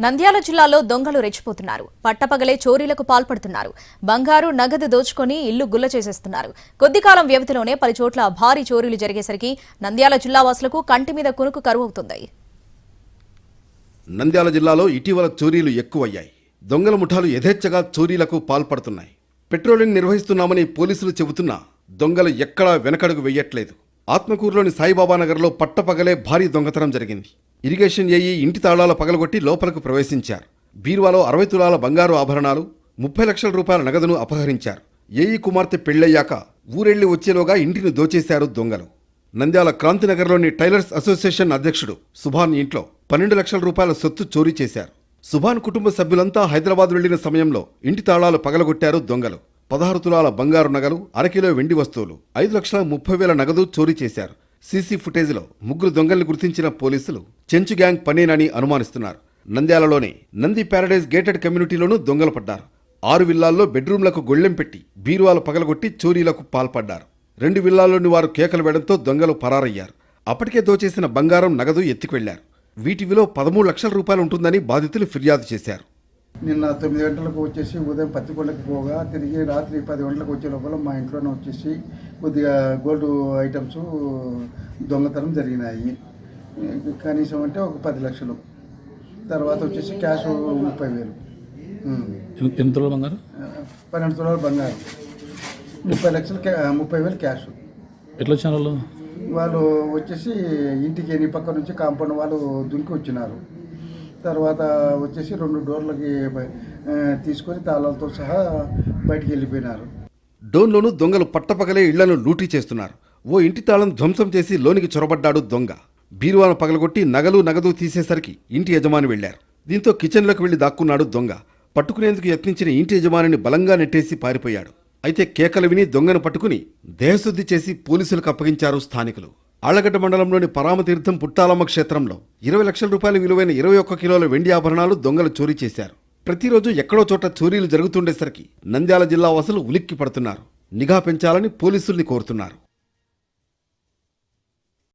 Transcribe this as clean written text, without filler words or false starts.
నంద్యాల జిల్లాలో దొంగలు రెచ్చిపోతున్నారు. పట్టపగలే చోరీలకు పాల్పడుతున్నారు. బంగారు, నగదు దోచుకొని ఇల్లు గుల్ల చేసేస్తున్నారు. కొద్ది కాలం వ్యవధిలోనే పలు చోట్ల భారీ చోరీలు జరిగేసరికి నంద్యాల జిల్లా వాసులకు కంటి మీద కునుకు కరువవుతుంది. నంద్యాల జిల్లాలో ఇటీవల చోరీలు ఎక్కువయ్యాయి. దొంగల ముఠాలు యథేచ్ఛగా చోరీలకు పాల్పడుతున్నాయి. పెట్రోలింగ్ నిర్వహిస్తున్నామని పోలీసులు చెబుతున్నా దొంగలు ఎక్కడా వెనకడుగు వెయ్యట్లేదు. ఆత్మకూరులోని సాయిబాబా నగర్లో పట్టపగలే భారీ దొంగతనం జరిగింది. ఇరిగేషన్ ఏఈ ఇంటి తాళాలు పగలగొట్టి లోపలకు ప్రవేశించారు. బీరువాలో 60 తులాల బంగారు ఆభరణాలు, 30 లక్షల రూపాయల నగదును అపహరించారు. ఏఈ కుమార్తె పెళ్లయ్యాక ఊరెళ్లి వచ్చేలోగా ఇంటిని దోచేశారు దొంగలు. నంద్యాల క్రాంతినగర్లోని టైలర్స్ అసోసియేషన్ అధ్యక్షుడు సుభాన్ ఇంట్లో 12 లక్షల రూపాయల సొత్తు చోరీ చేశారు. సుభాన్ కుటుంబ సభ్యులంతా హైదరాబాద్ వెళ్లిన సమయంలో ఇంటి తాళాలు పగలగొట్టారు దొంగలు. 16 తులాల బంగారు నగలు, అరకిలో వెండి వస్తువులు, 5,30,000 నగదు చోరీ చేశారు. సీసీ ఫుటేజ్లో ముగ్గురు దొంగల్ని గుర్తించిన పోలీసులు చెంచు గ్యాంగ్ పనేనని అనుమానిస్తున్నారు. నంద్యాలలోని నంది ప్యారడైజ్ గేటెడ్ కమ్యూనిటీలోనూ దొంగలు పడ్డారు. 6 విల్లాల్లో బెడ్రూమ్లకు గొళ్లెం పెట్టి బీరువాలు పగలగొట్టి చోరీలకు పాల్పడ్డారు. 2 విల్లాల్లోని వారు కేకలు వేయడంతో దొంగలు పరారయ్యారు. అప్పటికే దోచేసిన బంగారం, నగదు ఎత్తికెళ్లారు. వీటి విలువ 13 లక్షల రూపాయలు ఉంటుందని బాధితులు ఫిర్యాదు చేశారు. నిన్న 9 గంటలకు వచ్చేసి ఉదయం పత్తికొండకి పోగా తిరిగి రాత్రి 10 గంటలకు వచ్చే లోపల మా ఇంట్లోనే వచ్చేసి కొద్దిగా గోల్డ్ ఐటమ్స్ దొంగతనం జరిగినాయి. కనీసం అంటే ఒక 10 లక్షలు. తర్వాత వచ్చేసి క్యాష్ 30,000. ఎన్ని తులాల బంగారు? 12 తులాల బంగారు, 30 లక్షలు, 30,000 క్యాష్. ఎట్లా వచ్చారు వాళ్ళు వచ్చేసి ఇంటికి ఎన్ని పక్క నుంచి కాంపౌండ్ వాళ్ళు దుంకి వచ్చినారు. తర్వాత వచ్చేసి 2 డోర్లకి తీసుకొని తాళాలతో సహా బయటికి వెళ్ళిపోయినారు. డోన్లోనూ దొంగలు పట్టపగలే ఇళ్లను లూటీ చేస్తున్నారు. ఓ ఇంటి తాళం ధ్వంసం చేసి లోనికి చొరబడ్డాడు దొంగ. బీరువాను పగలగొట్టి నగదు తీసేసరికి ఇంటి యజమాని వెళ్లారు. దీంతో కిచెన్లోకి వెళ్లి దాక్కున్నాడు దొంగ. పట్టుకునేందుకు యత్నించిన ఇంటి యజమానిని బలంగా నెట్టేసి పారిపోయాడు. అయితే కేకలు విని దొంగను పట్టుకుని దేహశుద్ధి చేసి పోలీసులకు అప్పగించారు స్థానికులు. ఆళ్లగడ్డ మండలంలోని పరామతీర్థం పుట్టాలమ్మ క్షేత్రంలో 20 లక్షల రూపాయల విలువైన 21 కిలోల వెండి ఆభరణాలు దొంగలు చోరీ చేశారు. ప్రతిరోజు ఎక్కడో చోట చోరీలు జరుగుతుండేసరికి నంద్యాల జిల్లా వాసులు ఉలిక్కి పడుతున్నారు. నిఘా పెంచాలని పోలీసుల్ని కోరుతున్నారు.